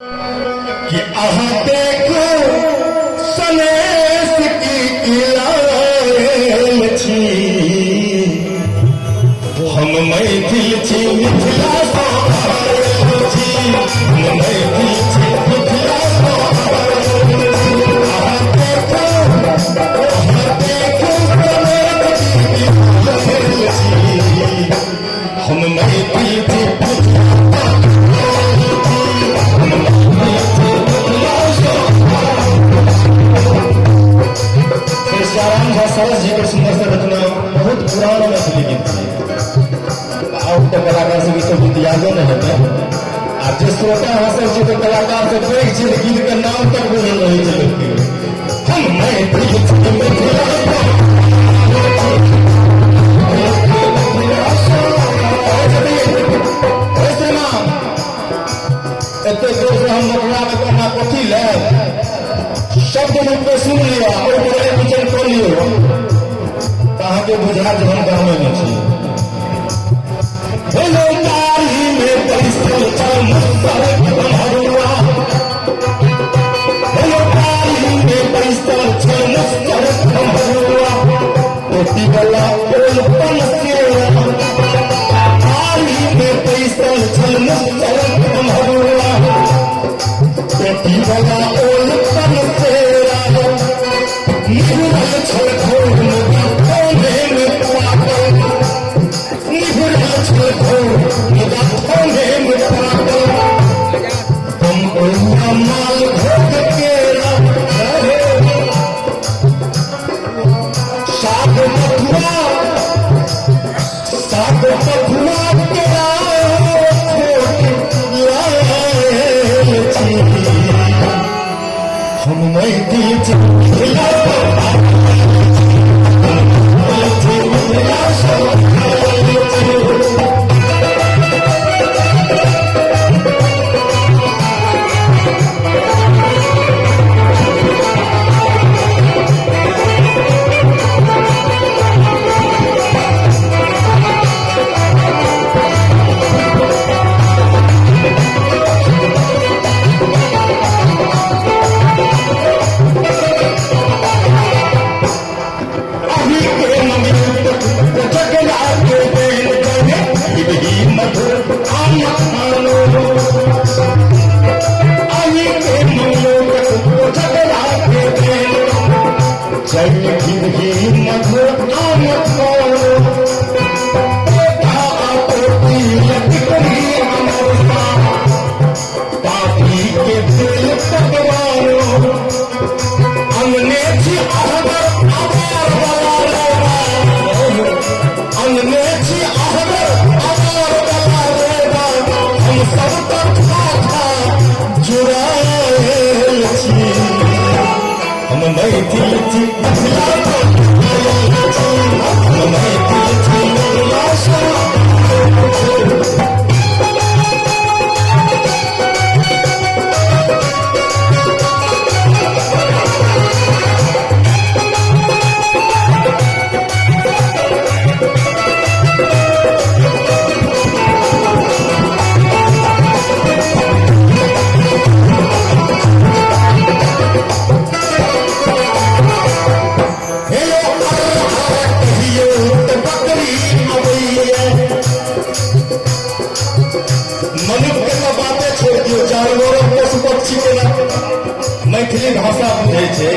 कि अहाँ देखो सनेश की इलायल छी हम मैथिल छी मिथिला सँ आयल छी हम मैथिल छी मिथिला सँ अहाँ देखो सनेश की इलायल छी हम मैथिल छी सरस जी के सुंदर से रचना बहुत पुराना मैथिली गीत है। अब तो कलाकार से सब गीत यादो नहीं होते आ जे श्रोता हंसल छै तो कलाकार से पैघ छै गीत के नाम तक बुझल रहे छै लोग के हम मैथिली मिथिला एते जोर से हम मथुरा में करना कथी ले शब्द रूप में सुन लिया और बोले विचन कर लियो कहाँ के बुझा जो हम गाँव में छी बोलो तारी में परिस्थल चम सरक हरुआ बोलो तारी में परिस्थल चम सरक हरुआ कोटि गला ओलपन से तारी में परिस्थल चम सरक हरुआ कोटि गला ओलपन से निहुरल छल घोर नदी कोने में पागल निहुरल छल घोर नदी कोने में पागल तुम कोना माल घोट के रहे साग मथुरा के हम मैथिल छी मैथिली भाषा बुझे छे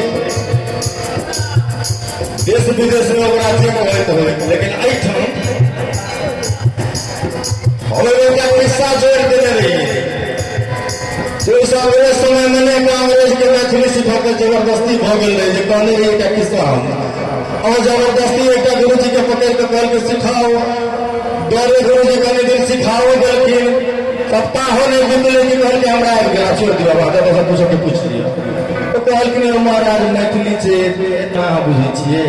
देश विदेश में ओकरा जे कहैत होय लेकिन एहिठाम हम एकटा किस्सा जोड़ देने रहिए जो सबरे समय में कांग्रेस के मैथिली सिखा के जबरदस्ती भ गेल रहे जे कहने रही एकटा किस्सा और जबरदस्ती एकटा गुरुजी के पकड़ के कहल के सिखाओ डरे गुरुजी कने दिन सिखाओ देलखिन सप्ताह नहीं बीतले कि कहल के हमरा आबि गया छोड़ दिया बात ऐसा पूछो के पूछ लिया तो कहल कि महाराज मैथिली से ना बुझे छिए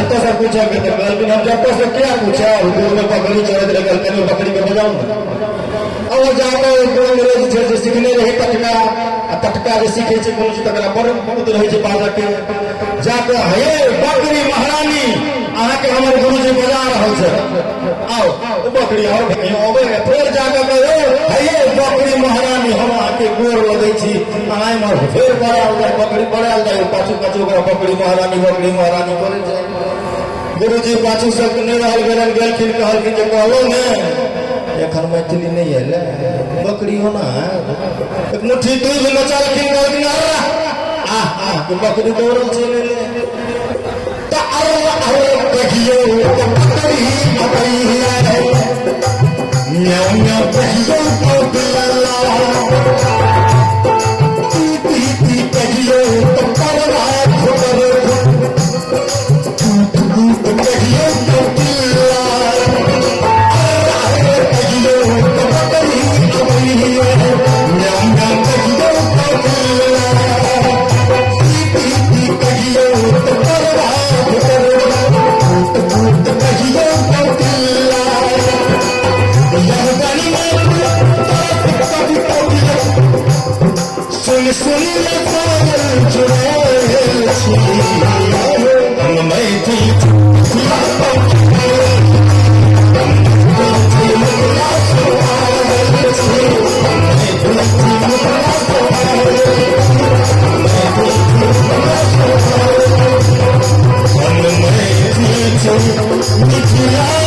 तो सब पूछा के तो कहल कि हम जब से क्या पूछा दूर में बकरी चढ़त रहे कहल के बकरी के बजाऊ और जाकर अंग्रेज से सीखने रहे तकना आ टटका जे सीखे छै कोनो चीज तकरा बड़ बहुत रहै छै बालक के जाके हे बकरी महारानी अहाँ के हमर गुरुजी बजा रहल छै आओ ओ बकरी और अबे फेर जाके कहे हे बकरी महारानी हम अहाँ के गोर लगै छी अहाँ हमर फेर बड़ाल जाय बकरी बड़ाल जाय पाछू पाछू ओकरा बकरी महारानी करे छै गुरुजी पाछू सब नहीं रहल गेलन गेलखिन कहलखिन जे कहलो ने एखन मैथिली नहीं है बकरी होना है एक मुट्ठी दूध मचालखिन कहलखिन बकरी दौड़ल चले ले त अरे कहियो बकरी बकरी है म्याऊ म्याऊ कहियो कहियो तो परवा घोटर Yeah.